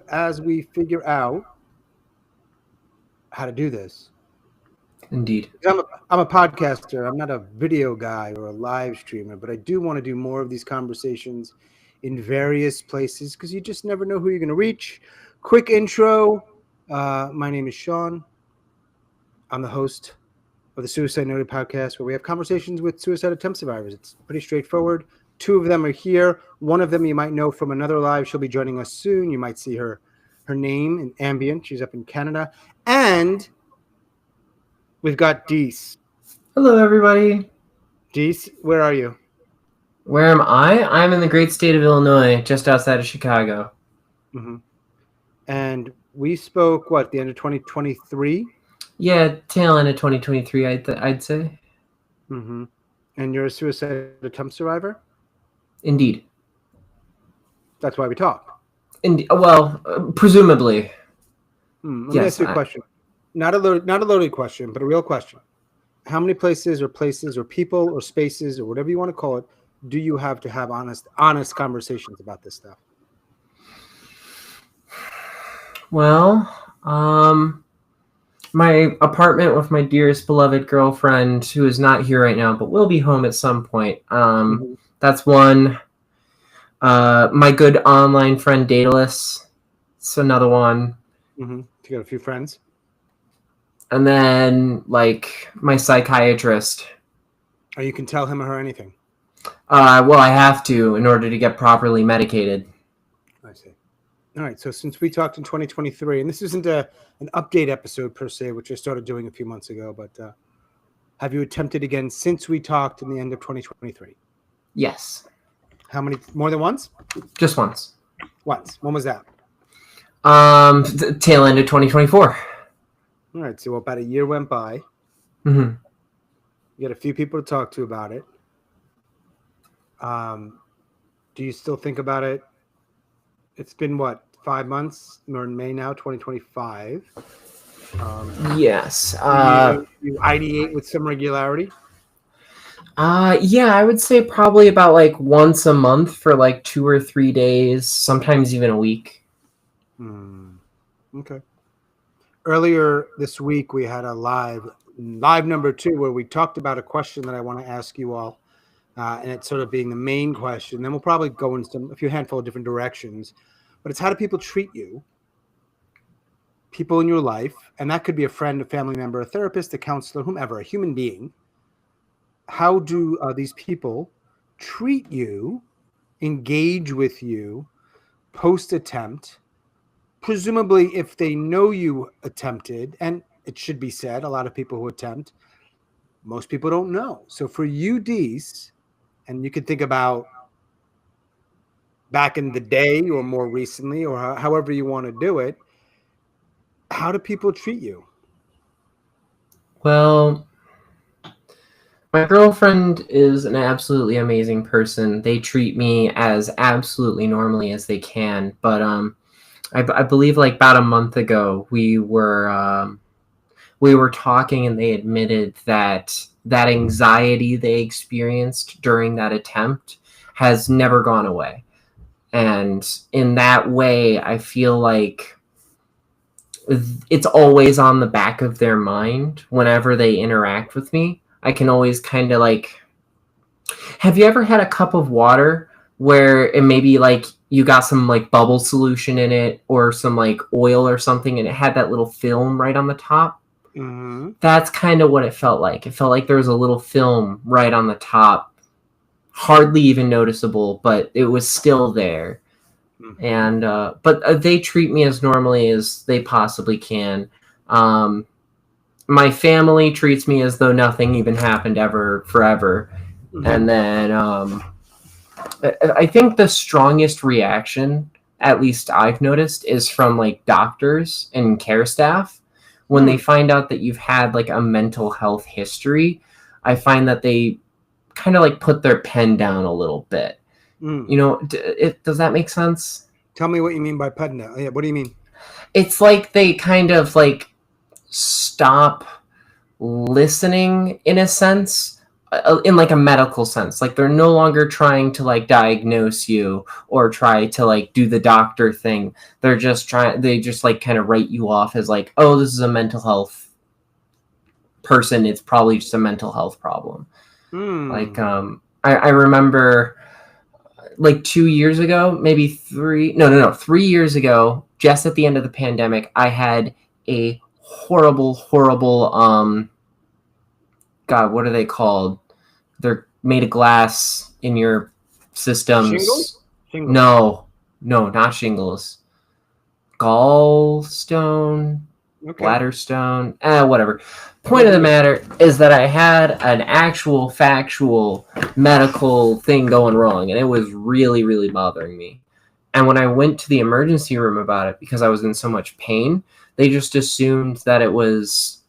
as we figure out how to do this. Indeed. I'm a podcaster. I'm not a video guy or a live streamer, but I do want to do more of these conversations in various places because you just never know who you're going to reach. Quick intro. My name is Sean. I'm the host of the Suicide Noted podcast, where we have conversations with suicide attempt survivors. It's pretty straightforward. Two of them are here. One of them you might know from another live. She'll be joining us soon. You might see her name in Ambient. She's up in Canada. And we've got Deece. Hello, everybody. Deece, where are you? Where am I? I'm in the great state of Illinois, just outside of Chicago. Mm-hmm. And we spoke, the end of 2023? Yeah, tail end of 2023, I'd say. Mm-hmm. And you're a suicide attempt survivor? Indeed. That's why we talk. Presumably. Let me ask you a question. Not a loaded question, but a real question. How many places or people or spaces or whatever you want to call it do you have to have honest conversations about this stuff? Well, my apartment with my dearest beloved girlfriend, who is not here right now, but will be home at some point. That's one. My good online friend Daedalus. It's another one. Mm-hmm. You got a few friends. And then, my psychiatrist. Oh, you can tell him or her anything? Well, I have to in order to get properly medicated. I see. All right, so since we talked in 2023, and this isn't an update episode per se, which I started doing a few months ago, but have you attempted again since we talked in the end of 2023? Yes. How many? More than once? Just once. Once. When was that? Tail end of 2024. All right, so about a year went by. Mm-hmm. You got a few people to talk to about it. Do you still think about it? It's been 5 months? We're in May now, 2025. Yes. You ideate with some regularity? Yeah, I would say probably about once a month for 2 or 3 days, sometimes even a week. Okay. Earlier this week, we had a live number 2 where we talked about a question that I want to ask you all. And it's sort of being the main question. Then we'll probably go in a few handful of different directions. But it's how do people treat you? People in your life. And that could be a friend, a family member, a therapist, a counselor, whomever, a human being. How do these people treat you, engage with you, post-attempt? Presumably, if they know you attempted, and it should be said, a lot of people who attempt, most people don't know. So for you, Deece, and you can think about back in the day or more recently or however you want to do it, how do people treat you? Well, my girlfriend is an absolutely amazing person. They treat me as absolutely normally as they can. But I believe about a month ago we were talking, and they admitted that anxiety they experienced during that attempt has never gone away. And in that way, I feel like it's always on the back of their mind whenever they interact with me. I can always kind of have you ever had a cup of water where it maybe you got some bubble solution in it or some oil or something, and it had that little film right on the top? Mm-hmm. That's kind of what it felt like. It felt like there was a little film right on the top, hardly even noticeable, but it was still there. Mm-hmm. And but they treat me as normally as they possibly can. My family treats me as though nothing even happened ever, forever. Mm-hmm. And then I think the strongest reaction, at least I've noticed, is from doctors and care staff. When they find out that you've had a mental health history, I find that they kind of put their pen down a little bit. Does that make sense? Tell me what you mean by pen down. Yeah, what do you mean? It's they kind of stop listening in a sense, in like a medical sense. Like they're no longer trying to like diagnose you or try to like do the doctor thing. They just like kind of write you off as like, oh, this is a mental health person. It's probably just a mental health problem. Like I remember like 2 years ago, maybe 3 years ago, just at the end of the pandemic, I had a horrible God, what are they called? They're made of glass in your systems. Shingles? No, not shingles. Gallstone, Okay. bladder stone, whatever. Point of the matter is that I had an actual factual medical thing going wrong, and it was really, really bothering me. And when I went to the emergency room about it, because I was in so much pain, they just assumed that I was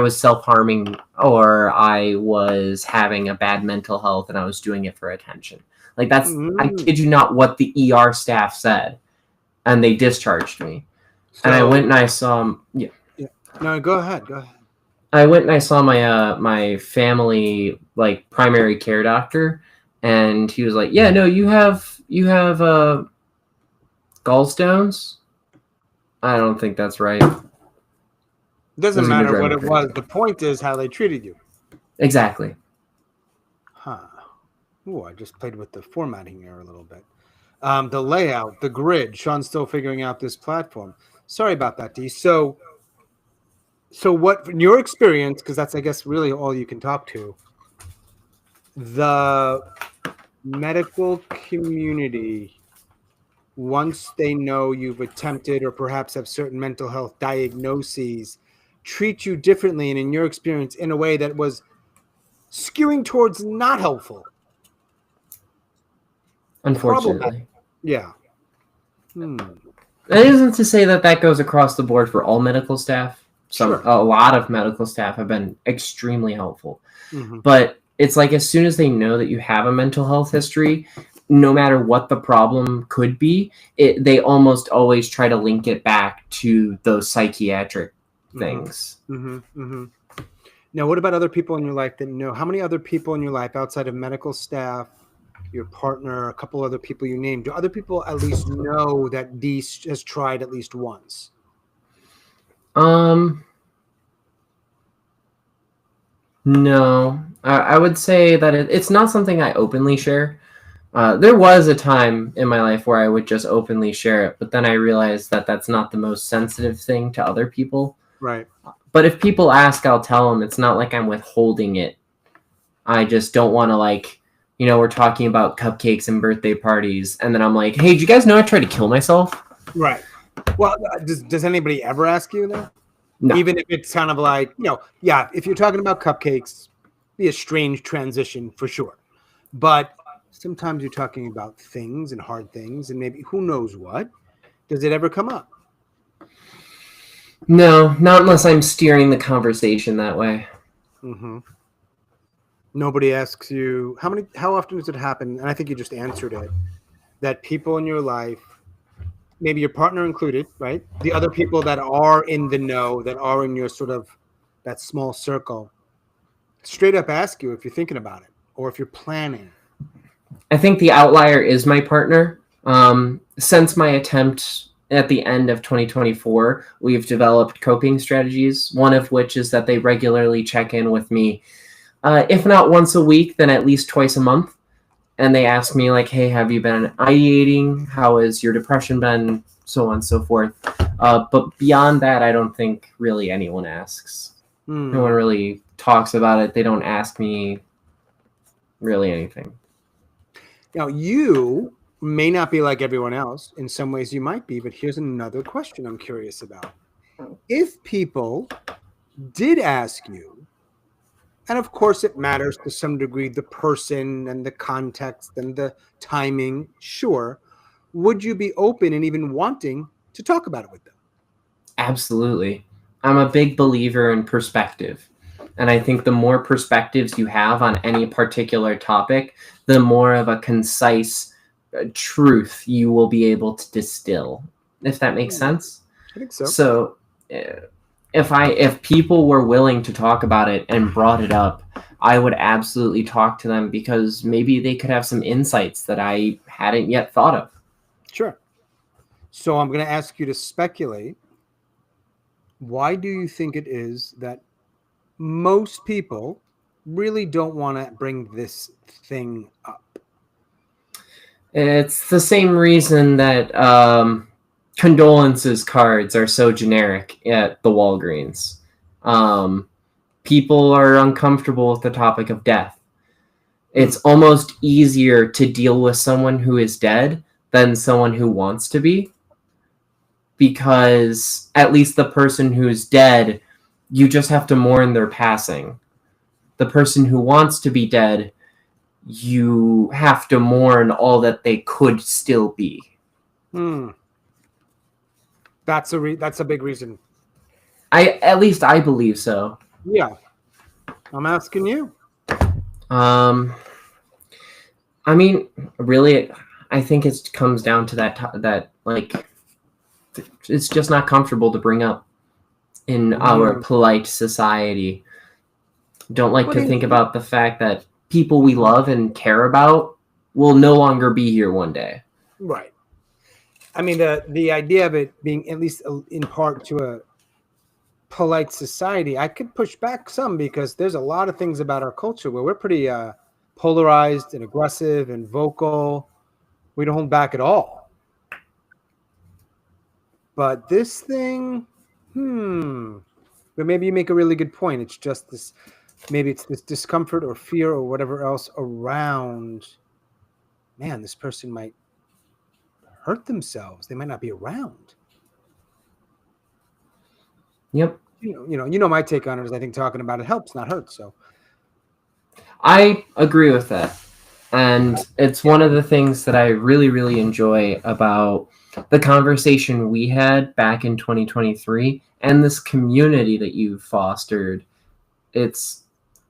self-harming or I was having a bad mental health and I was doing it for attention. Like that's, I kid you not, what the ER staff said. And they discharged me. And I went and I saw, yeah. No, go ahead. I went and I saw my family like primary care doctor, and he was like, "Yeah, no, you have gallstones." I don't think that's right. Doesn't matter what it was. The point is how they treated you. Exactly. Huh. Ooh, I just played with the formatting here a little bit. The layout, the grid. Sean's still figuring out this platform. Sorry about that, Dee. So what, in your experience, because that's, I guess, really all you can talk to, the medical community, once they know you've attempted or perhaps have certain mental health diagnoses, treat you differently, and in your experience, in a way that was skewing towards not helpful. Unfortunately. Yeah. That isn't to say that goes across the board for all medical staff. Sure. A lot of medical staff have been extremely helpful. Mm-hmm. But it's like as soon as they know that you have a mental health history, no matter what the problem could be, they almost always try to link it back to those psychiatric things. Now, what about other people in your life that know? How many other people in your life outside of medical staff, your partner, a couple other people you named, do other people at least know that Deece has tried at least once? No, I would say that it's not something I openly share. There was a time in my life where I would just openly share it, but then I realized that that's not the most sensitive thing to other people. Right. But if people ask, I'll tell them. It's not like I'm withholding it. I just don't want to, like, we're talking about cupcakes and birthday parties, and then I'm like, hey, did you guys know I tried to kill myself? Right. Well, does anybody ever ask you that? No. Even if it's kind of like, yeah, if you're talking about cupcakes, be a strange transition for sure. But sometimes you're talking about things and hard things and maybe who knows what. Does it ever come up? No, not unless I'm steering the conversation that way. Mm-hmm. Nobody asks you, how often does it happen? And I think you just answered it, that people in your life, maybe your partner included, right? The other people that are in the know, that are in your sort of that small circle, straight up ask you if you're thinking about it or if you're planning. I think the outlier is my partner. Since my attempt at the end of 2024, we've developed coping strategies, one of which is that they regularly check in with me, if not once a week, then at least twice a month. And they ask me, like, hey, have you been ideating? How has your depression been? So on and so forth. But beyond that, I don't think really anyone asks. No one really talks about it. They don't ask me really anything. Now, you may not be like everyone else. In some ways you might be, but here's another question I'm curious about. If people did ask you, and of course it matters to some degree, the person and the context and the timing, sure, would you be open and even wanting to talk about it with them? Absolutely. I'm a big believer in perspective. And I think the more perspectives you have on any particular topic, the more of a concise truth you will be able to distill, if that makes sense. I think so. So if people were willing to talk about it and brought it up, I would absolutely talk to them, because maybe they could have some insights that I hadn't yet thought of. Sure. So I'm going to ask you to speculate. Why do you think it is that most people really don't want to bring this thing up? It's the same reason that condolences cards are so generic at the Walgreens. People are uncomfortable with the topic of death. It's almost easier to deal with someone who is dead than someone who wants to be, because at least the person who's dead, you just have to mourn their passing. The person who wants to be dead, you have to mourn all that they could still be. That's a big reason. At least I believe so. Yeah. I'm asking you. I mean, really, I think it comes down to that like, it's just not comfortable to bring up in our polite society. Don't like to think about the fact that people we love and care about will no longer be here one day. Right. I mean, the idea of it being at least in part to a polite society, I could push back some, because there's a lot of things about our culture where we're pretty polarized and aggressive and vocal. We don't hold back at all. But this thing, but maybe you make a really good point. It's just this, maybe it's this discomfort or fear or whatever else around, man, this person might hurt themselves. They might not be around. Yep. You know, my take on it is, I think talking about it helps, not hurts. So I agree with that. And it's one of the things that I really, really enjoy about the conversation we had back in 2023 and this community that you've fostered. It's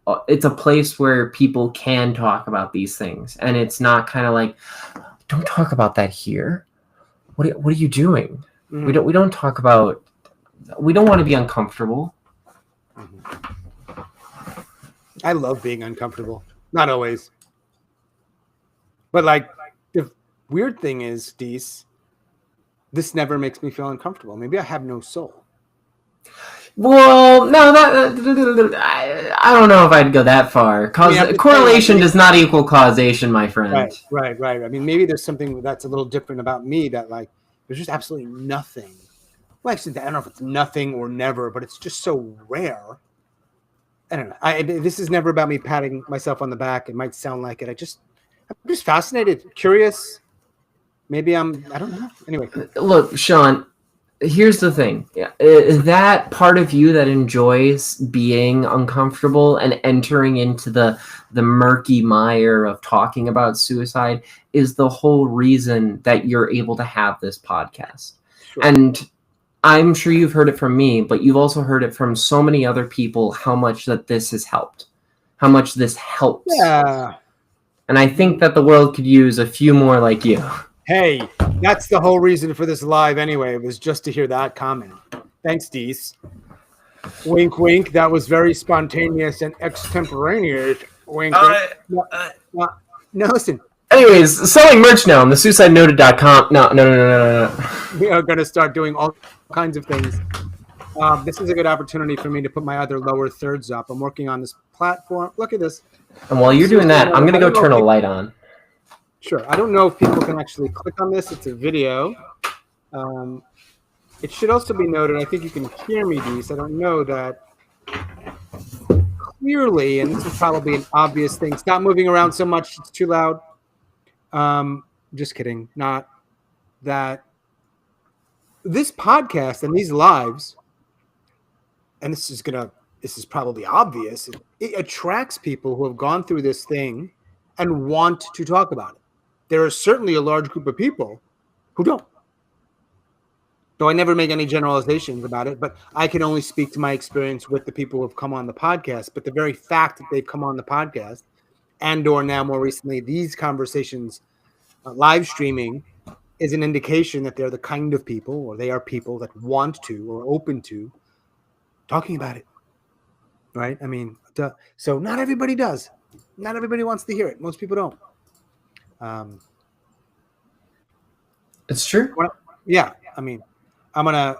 a place where people can talk about these things, and it's not kind of like, don't talk about that here. What are you doing? We don't talk about. We don't want to be uncomfortable. I love being uncomfortable. Not always. But like, the weird thing is, Deece, this never makes me feel uncomfortable. Maybe I have no soul. Well, no, I don't know if I'd go that far. Correlation does not equal causation, my friend. Right. I mean, maybe there's something that's a little different about me, that like, there's just absolutely nothing. Well, actually, I don't know if it's nothing or never, but it's just so rare. I don't know. This is never about me patting myself on the back. It might sound like it. I'm just fascinated, curious. Maybe I don't know. Anyway. Look, Sean, here's the thing. That part of you that enjoys being uncomfortable and entering into the murky mire of talking about suicide is the whole reason that you're able to have this podcast. Sure. And I'm sure you've heard it from me, but you've also heard it from so many other people, how much that this has helped, how much this helps. Yeah. And I think that the world could use a few more like you. Hey, that's the whole reason for this live anyway. It was just to hear that comment. Thanks, Deece. Wink, wink. That was very spontaneous and extemporaneous. Wink, wink. No, listen. Anyways, selling merch now on the suicidenoted.com. No. We are going to start doing all kinds of things. This is a good opportunity for me to put my other lower thirds up. I'm working on this platform. Look at this. And while you're doing that, I'm going to go turn a light on. Sure. I don't know if people can actually click on this. It's a video. It should also be noted, I think you can hear me, Deece. I don't know that clearly, and this is probably an obvious thing. Stop moving around so much. It's too loud. Just kidding. Not that. This podcast and these lives, and this is probably obvious, it attracts people who have gone through this thing and want to talk about it. There is certainly a large group of people who don't. Though I never make any generalizations about it, but I can only speak to my experience with the people who have come on the podcast. But the very fact that they've come on the podcast, and or now more recently these conversations live streaming, is an indication that they're the kind of people, or they are people that want to or open to talking about it, right? I mean, so not everybody does. Not everybody wants to hear it. Most people don't. Um, It's true. yeah, I mean, I'm gonna.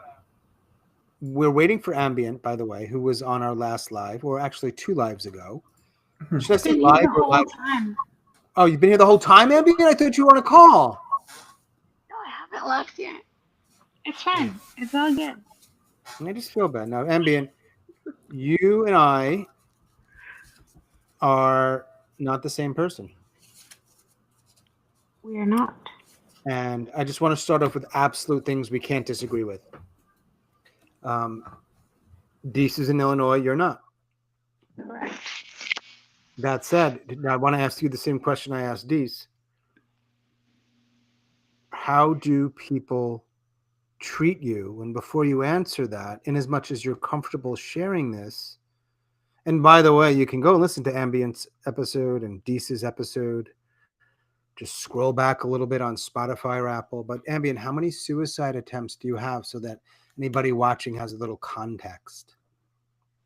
We're waiting for Ambient, by the way, who was on our last live, or actually 2 lives ago. Should I I've say been here live the or whole live? time. Oh, you've been here the whole time, Ambient? I thought you were on a call. No, I haven't left yet. It's Oh, fine. It's all good. I just feel bad now. Ambient, you and I are not the same person. We are not. And I just want to start off with absolute things we can't disagree with. Um, Deece is in Illinois. You're not. Correct. That said, I want to ask you the same question I asked Deece. How do people treat you? And before you answer that, in as much as you're comfortable sharing this, and by the way, you can go and listen to Ambient's episode and Deece's episode. Just scroll back a little bit on Spotify or Apple. But Ambient, how many suicide attempts do you have so that anybody watching has a little context?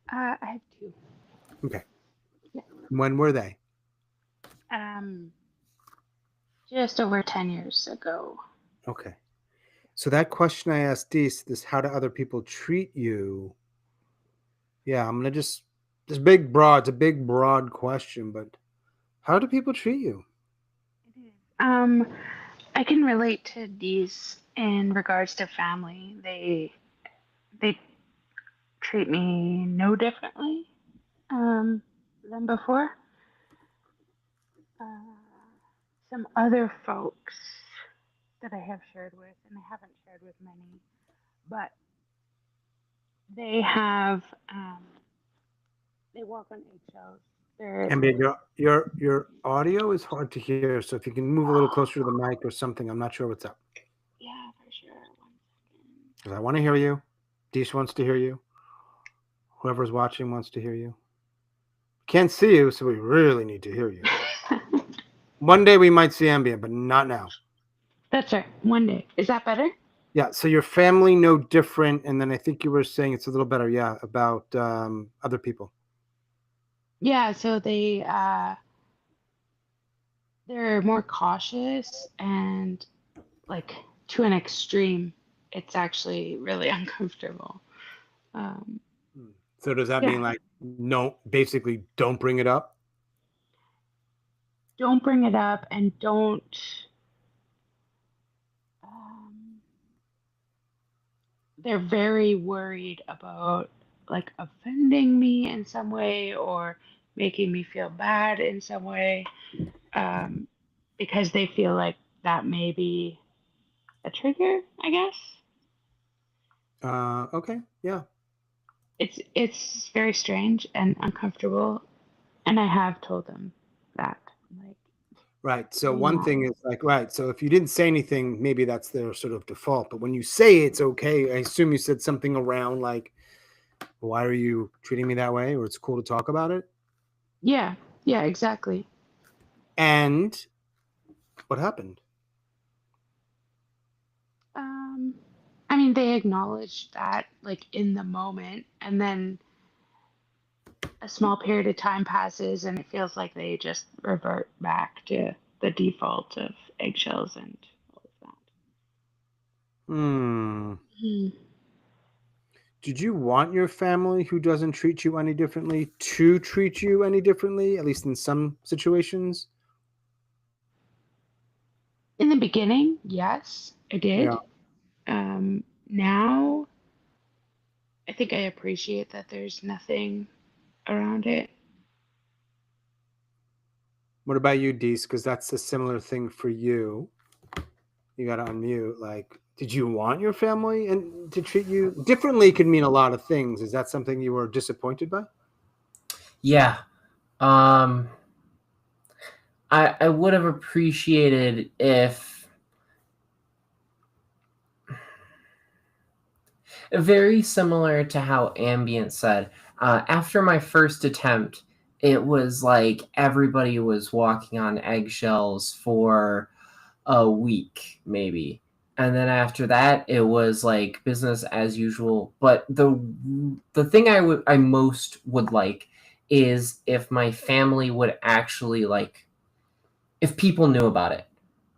I have two. Okay. Yeah. When were they? Just over 10 years ago. Okay. So that question I asked Deece, this how do other people treat you? Yeah, I'm gonna just it's a big broad question, but how do people treat you? It is. I can relate to these in regards to family. They treat me no differently than before. Uh, some other folks that I have shared with, and I haven't shared with many, but they have they walk on eggshells. Ambient, your audio is hard to hear, so if you can move a little closer to the mic or something, I'm not sure what's up. Yeah, for sure. 1 Because I want to hear you. Deece wants to hear you. Whoever's watching wants to hear you. Can't see you, so we really need to hear you. second. One day we might see Ambient, but not now. That's right. One day. Is that better? Yeah, so your family no different, and then I think you were saying it's a little better, yeah, about other people. Yeah. So they're more cautious and like to an extreme. It's actually really uncomfortable. Um, So does that yeah. mean like no, basically don't bring it up? Don't bring it up and don't. Um, they're very worried about like offending me in some way or making me feel bad in some way, um, because they feel like that may be a trigger, I guess. Okay, yeah. It's very strange and uncomfortable, and I have told them that, like, Right. So do one not. thing is like, right. So if you didn't say anything, maybe that's their sort of default. But when you say it's okay, I assume you said something around like, why are you treating me that way? Or it's cool to talk about it. Yeah, yeah, exactly. And what happened? Um, I mean, they acknowledge that like in the moment, and then a small period of time passes, and it feels like they just revert back to the default of eggshells and all of that. Hmm. Hmm. Did you want your family who doesn't treat you any differently to treat you any differently, at least in some situations? In the beginning, yes, I Yeah. did. Now, I think I appreciate that there's nothing around it. What about you, Deece? Because that's a similar thing for you. You got to unmute. Like, did you want your family and to treat you differently? Could mean a lot of things. Is that something you were disappointed by? Yeah. Um, I would have appreciated if very similar to how Ambient said. After my first attempt, it was like everybody was walking on eggshells for a week, maybe. And then after that, it was like business as usual. But the thing I most would like is if my family would actually like, if people knew about it.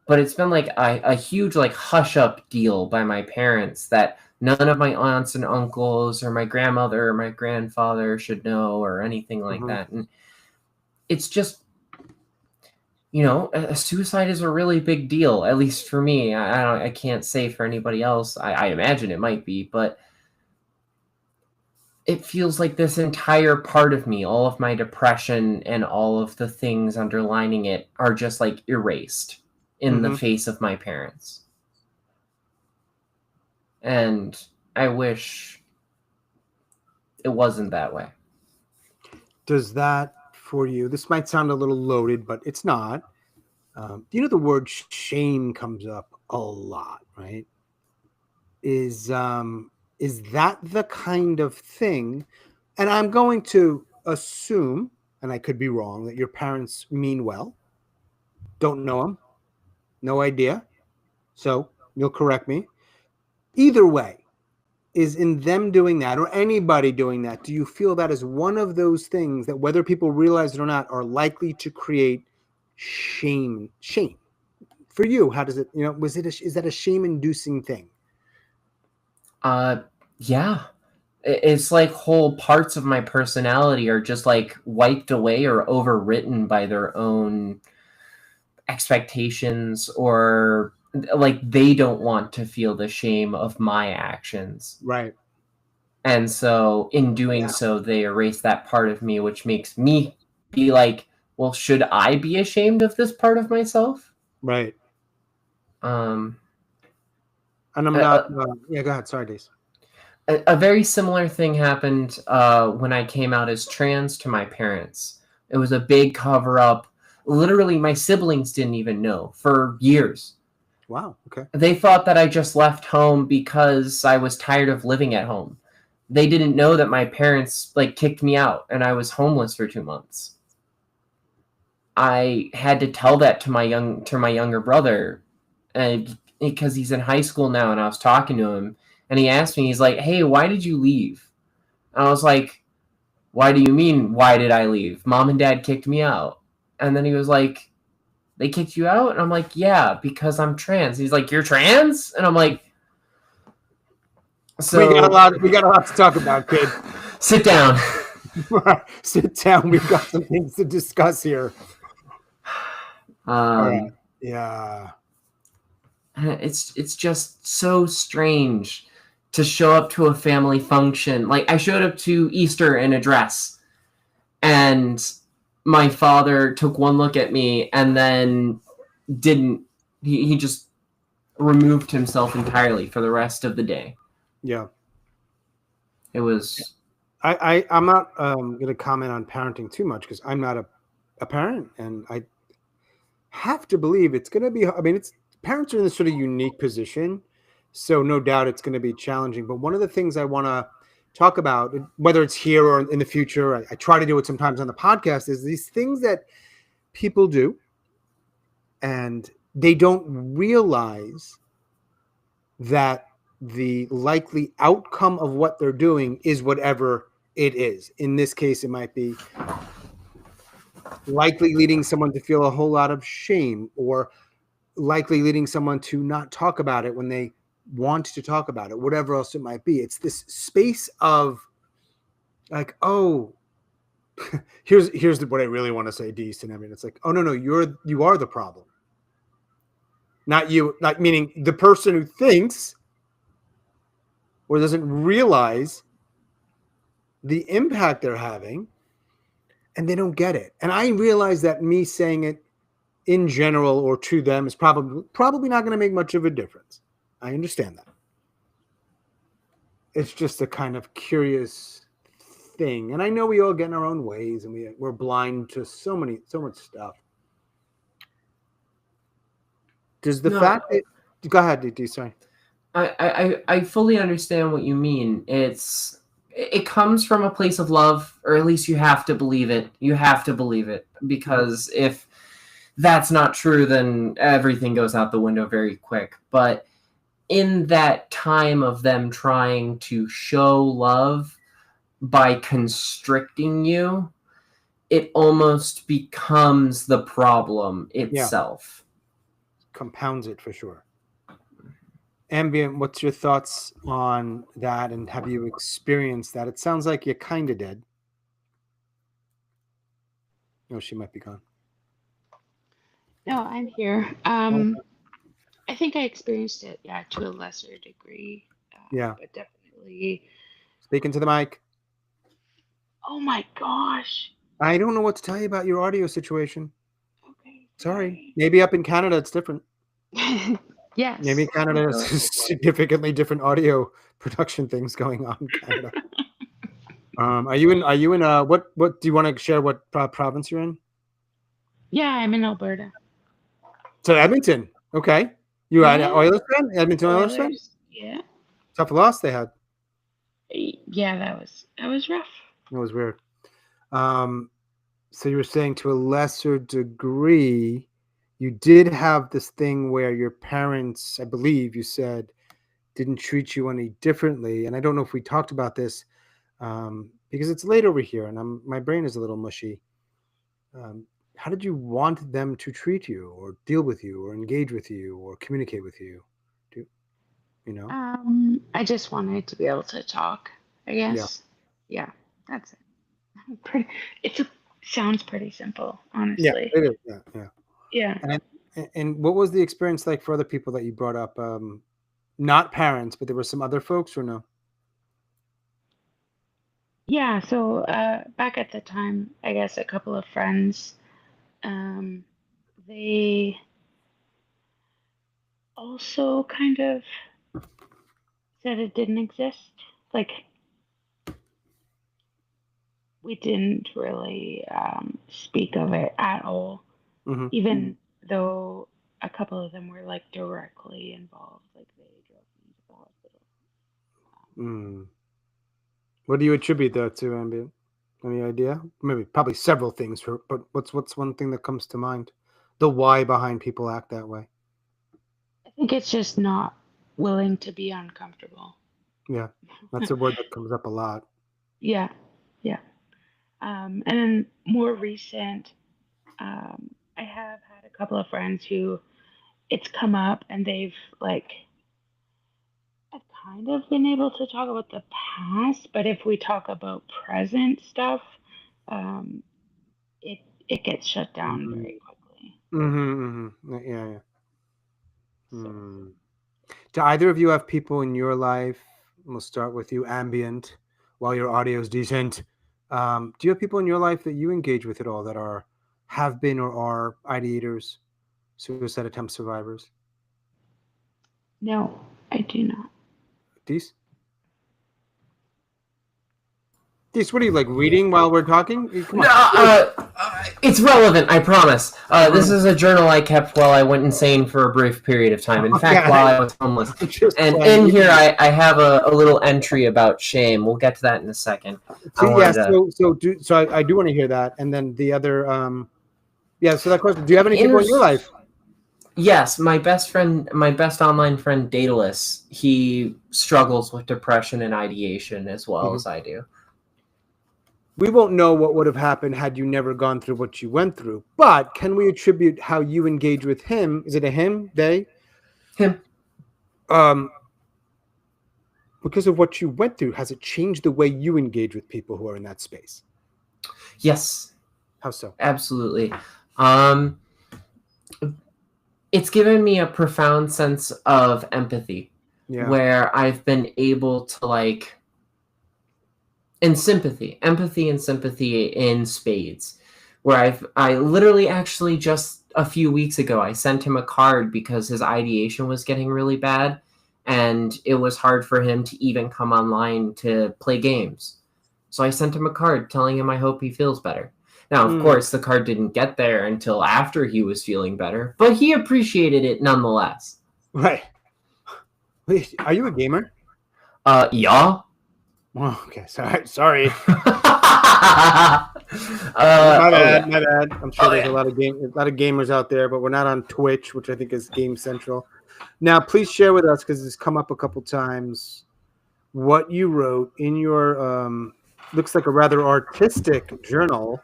But it's been like a huge like hush up deal by my parents that none of my aunts and uncles or my grandmother or my grandfather should know or anything like that. And it's just, a suicide is a really big deal, at least for me. I can't say for anybody else. I imagine it might be, but it feels like this entire part of me, all of my depression and all of the things underlining it are just like erased in the face of my parents. And I wish it wasn't that way. Does that for you, this might sound a little loaded, but it's not. The word shame comes up a lot, right? Is that the kind of thing? And I'm going to assume, and I could be wrong, that your parents mean well. Don't know them. No idea. So you'll correct me. Either way, is in them doing that or anybody doing that, do you feel that is one of those things that whether people realize it or not are likely to create shame? For you, how does it, is that a shame-inducing thing? Yeah. It's like whole parts of my personality are just like wiped away or overwritten by their own expectations, or like they don't want to feel the shame of my actions. Right. And so in doing so, they erase that part of me, which makes me be like, well, should I be ashamed of this part of myself? Right. And I'm not, go ahead. Sorry, Deece. A very similar thing happened when I came out as trans to my parents. It was a big cover up. Literally, my siblings didn't even know for years. Wow. Okay. They thought that I just left home because I was tired of living at home. They didn't know that my parents like kicked me out and I was homeless for 2 months. I had to tell that to my younger brother, and because he's in high school now, and I was talking to him, and he asked me, he's like, "Hey, why did you leave?" And I was like, "Why do you mean, why did I leave? Mom and Dad kicked me out." And then he was like, "They kicked you out?" And I'm like, "Yeah, because I'm trans." He's like, "You're trans?" And I'm like, "So we got a lot to talk about, kid. Sit down." Sit down. We've got some things to discuss here. Yeah. It's just so strange to show up to a family function. Like, I showed up to Easter in a dress, and my father took one look at me and then he just removed himself entirely for the rest of the day. Yeah. It was... I'm not going to comment on parenting too much because I'm not a parent, and I have to believe it's going to be, parents are in this sort of unique position, so no doubt it's going to be challenging. But one of the things I want to talk about, whether it's here or in the future, I try to do it sometimes on the podcast, is these things that people do and they don't realize that the likely outcome of what they're doing is whatever it is. In this case, it might be likely leading someone to feel a whole lot of shame, or likely leading someone to not talk about it when they want to talk about it, whatever else it might be. It's this space of like, oh, here's what I really want to say, Deece and Ambient. It's like, oh, no, you are the problem. Not you, not meaning the person who thinks or doesn't realize the impact they're having, and they don't get it. And I realize that me saying it in general or to them is probably not going to make much of a difference. I understand that. It's just a kind of curious thing. And I know we all get in our own ways, and we're blind to so much stuff. Does the fact that... Go ahead, DT, sorry. I fully understand what you mean. It comes from a place of love, or at least you have to believe it. You have to believe it, because if that's not true, then everything goes out the window very quick. But in that time of them trying to show love by constricting you, it almost becomes the problem itself. Compounds it for sure. Ambient, what's your thoughts on that, and have you experienced that? It sounds like you kind of did. Oh, she might be gone. No, I'm here. I think I experienced it, to a lesser degree. But definitely. Speaking to the mic. Oh my gosh. I don't know what to tell you about your audio situation. Okay. Sorry. Maybe up in Canada it's different. Yes. Maybe Canada has significantly different audio production things going on in Canada. Are you in what do you want to share what province you're in? Yeah, I'm in Alberta. So Edmonton. Okay. You had Oilers fan? Edmonton Oilers fan? Yeah. Tough loss they had. Yeah, that was rough. That was weird. So you were saying to a lesser degree, you did have this thing where your parents, I believe you said, didn't treat you any differently. And I don't know if we talked about this because it's late over here and my brain is a little mushy. How did you want them to treat you or deal with you or engage with you or communicate with you? You know? I just wanted to be able to talk, I guess. Yeah, that's it. Sounds pretty simple, honestly. Yeah, it is. Yeah. And what was the experience like for other people that you brought up? Not parents, but there were some other folks or no? Yeah, so back at the time, I guess a couple of friends, they also kind of said it didn't exist. Like, we didn't really speak of it at all, even though a couple of them were like directly involved. Like, they drove me to the hospital. What do you attribute that to, Ambient? Any idea? Maybe probably several things, but what's one thing that comes to mind? The why behind people act that way. I think it's just not willing to be uncomfortable. Yeah, that's a word that comes up a lot. Yeah. And then more recent, I have had a couple of friends who it's come up and they've I've kind of been able to talk about the past, but if we talk about present stuff, it gets shut down very quickly. Yeah. Do either of you have people in your life? We'll start with you, Ambient, while your audio is decent. Do you have people in your life that you engage with at all that have been or are ideators, suicide attempt survivors? No, I do not. Deece? Deece, what are you like reading while we're talking? Come on. No, it's relevant, I promise. This is a journal I kept while I went insane for a brief period of time. In fact, while I was homeless. And in here, I have a little entry about shame. We'll get to that in a second. So I do want to hear that. And then the other, so that question, do you have any people in your life? Yes, my best online friend, Daedalus, he struggles with depression and ideation as well as I do. We won't know what would have happened had you never gone through what you went through, but can we attribute how you engage with him? Is it a him, they? Him. Because of what you went through, has it changed the way you engage with people who are in that space? Yes. How so? Absolutely. It's given me a profound sense of empathy where I've been able to empathy and sympathy in spades, where I literally actually just a few weeks ago, I sent him a card because his ideation was getting really bad and it was hard for him to even come online to play games. So I sent him a card telling him I hope he feels better. Now, of course, the card didn't get there until after he was feeling better, but he appreciated it nonetheless. Right. Wait, are you a gamer? Yeah. Oh, okay. Sorry. My bad. I'm sure there's a lot of gamers out there, but we're not on Twitch, which I think is Game Central. Now, please share with us, because it's come up a couple times, what you wrote in your looks like a rather artistic journal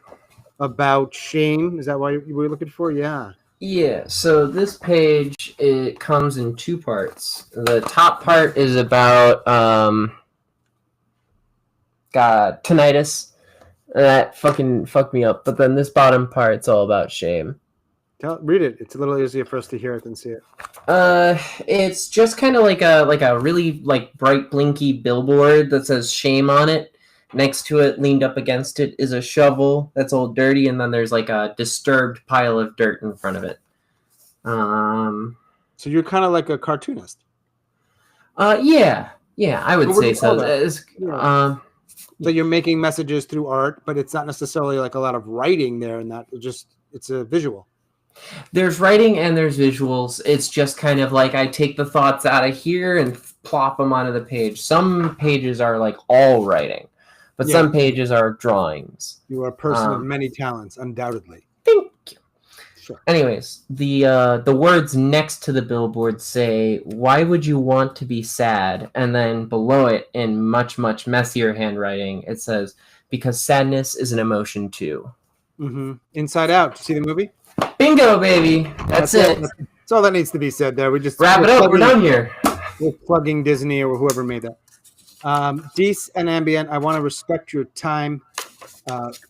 about shame. Is that why you were looking for? Yeah. Yeah, so this page, it comes in two parts. The top part is about God, tinnitus. That fucking fucked me up. But then this bottom part's all about shame. Read it. It's a little easier for us to hear it than see it. It's just kind of like a really like bright blinky billboard that says shame on it. Next to it, leaned up against it, is a shovel that's all dirty, and then there's like a disturbed pile of dirt in front of it. So you're kind of like a cartoonist. Yeah, I would say so. So you're making messages through art, but it's not necessarily like a lot of writing there, and that it's a visual. There's writing and there's visuals. It's just kind of like I take the thoughts out of here and plop them onto the page. Some pages are like all writing, but some pages are drawings. You are a person of many talents, undoubtedly. Thank you. Sure. Anyways, the words next to the billboard say, "Why would you want to be sad?" And then below it, in much, much messier handwriting, it says, "Because sadness is an emotion too." Mm-hmm. Inside Out. Did you see the movie? Bingo, baby. That's it. That's all that needs to be said there. We just wrap it up. We're done here. We're plugging Disney or whoever made that. Deece and Ambient, I want to respect your time.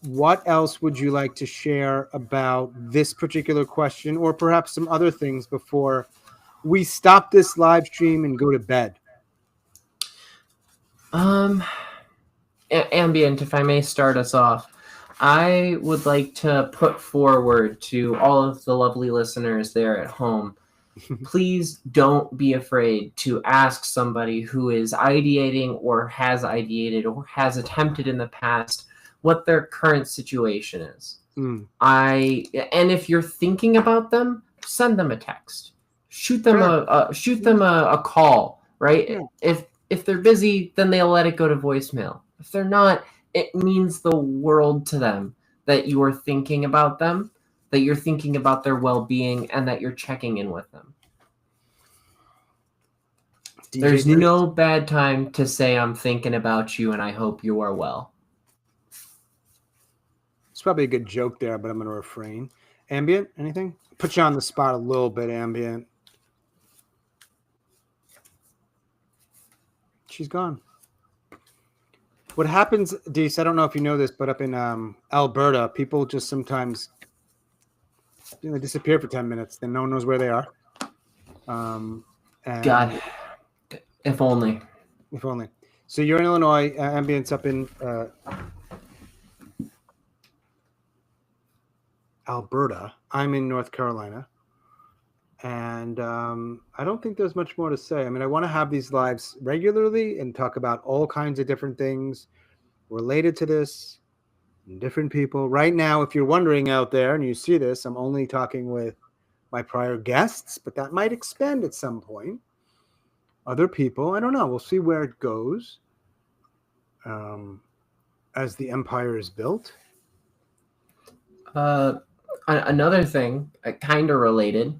What else would you like to share about this particular question, or perhaps some other things before we stop this live stream and go to bed? Ambient, if I may start us off, I would like to put forward to all of the lovely listeners there at home, please don't be afraid to ask somebody who is ideating or has ideated or has attempted in the past what their current situation is. And if you're thinking about them, send them a text, shoot them a call, right? Yeah. If they're busy, then they'll let it go to voicemail. If they're not, it means the world to them that you are thinking about them, that you're thinking about their well-being, and that you're checking in with them. There's no bad time to say I'm thinking about you and I hope you are well. It's probably a good joke there, but I'm going to refrain. Ambient, anything? Put you on the spot a little bit, Ambient. She's gone. What happens, Deece, I don't know if you know this, but up in Alberta, people just sometimes they disappear for 10 minutes. Then no one knows where they are. God, if only. If only. So you're in Illinois, Ambient's up in Alberta. I'm in North Carolina. And I don't think there's much more to say. I mean, I want to have these lives regularly and talk about all kinds of different things related to this and different people. Right now, if you're wondering out there and you see this, I'm only talking with my prior guests, but that might expand at some point. Other people, I don't know. We'll see where it goes as the empire is built. Another thing, kind of related.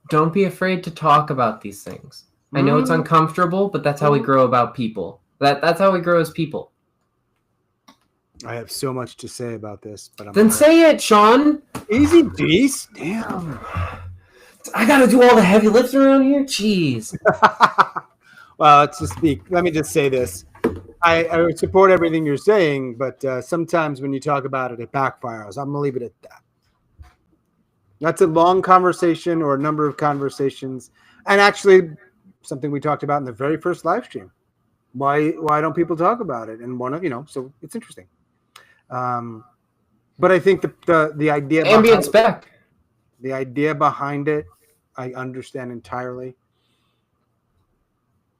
Don't be afraid to talk about these things. I know it's uncomfortable, but that's how we grow about people. That's how we grow as people. I have so much to say about this, but then say it, Sean. Easy, Deece. Damn. I gotta do all the heavy lifting around here. Jeez. Well, let me just say this. I would support everything you're saying, but sometimes when you talk about it, it backfires. I'm going to leave it at that. That's a long conversation or a number of conversations. And actually, something we talked about in the very first live stream. Why don't people talk about it? And so it's interesting. But I think the idea Ambient's back. The idea behind it, I understand entirely.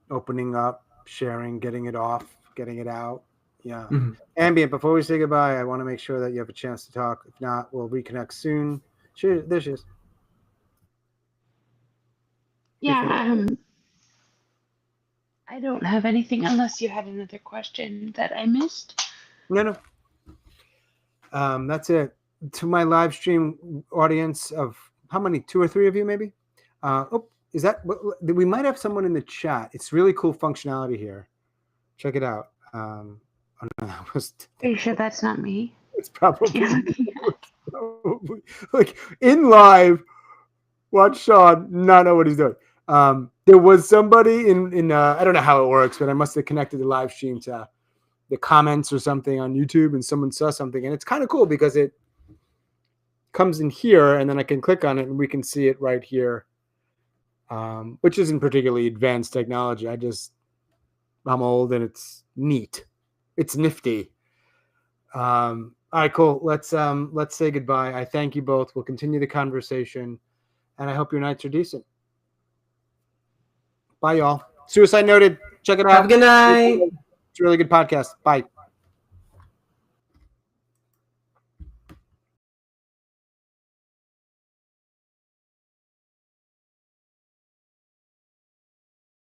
Opening up, sharing, getting it off. Getting it out. Yeah. Ambient, before we say goodbye, I want to make sure that you have a chance to talk. If not, we'll reconnect soon. There she is. Yeah. I don't have anything unless you had another question that I missed. No. That's it. to my live stream audience of how many? 2 or 3 of you, maybe. Is that we might have someone in the chat? It's really cool functionality here. Check it out. Oh no, Are you sure that's not me? it's probably, Yeah. probably like in live. Watch Sean not know what he's doing. There was somebody in I don't know how it works, but I must have connected the live stream to the comments or something on YouTube, and someone saw something, and it's kind of cool because it comes in here, and then I can click on it, and we can see it right here, which isn't particularly advanced technology. I'm old, and it's neat. It's nifty. All right, cool. Let's say goodbye. I thank you both. We'll continue the conversation, and I hope your nights are decent. Bye, y'all. Suicide Noted. Check it out. Have a good night. It's a really good podcast. Bye.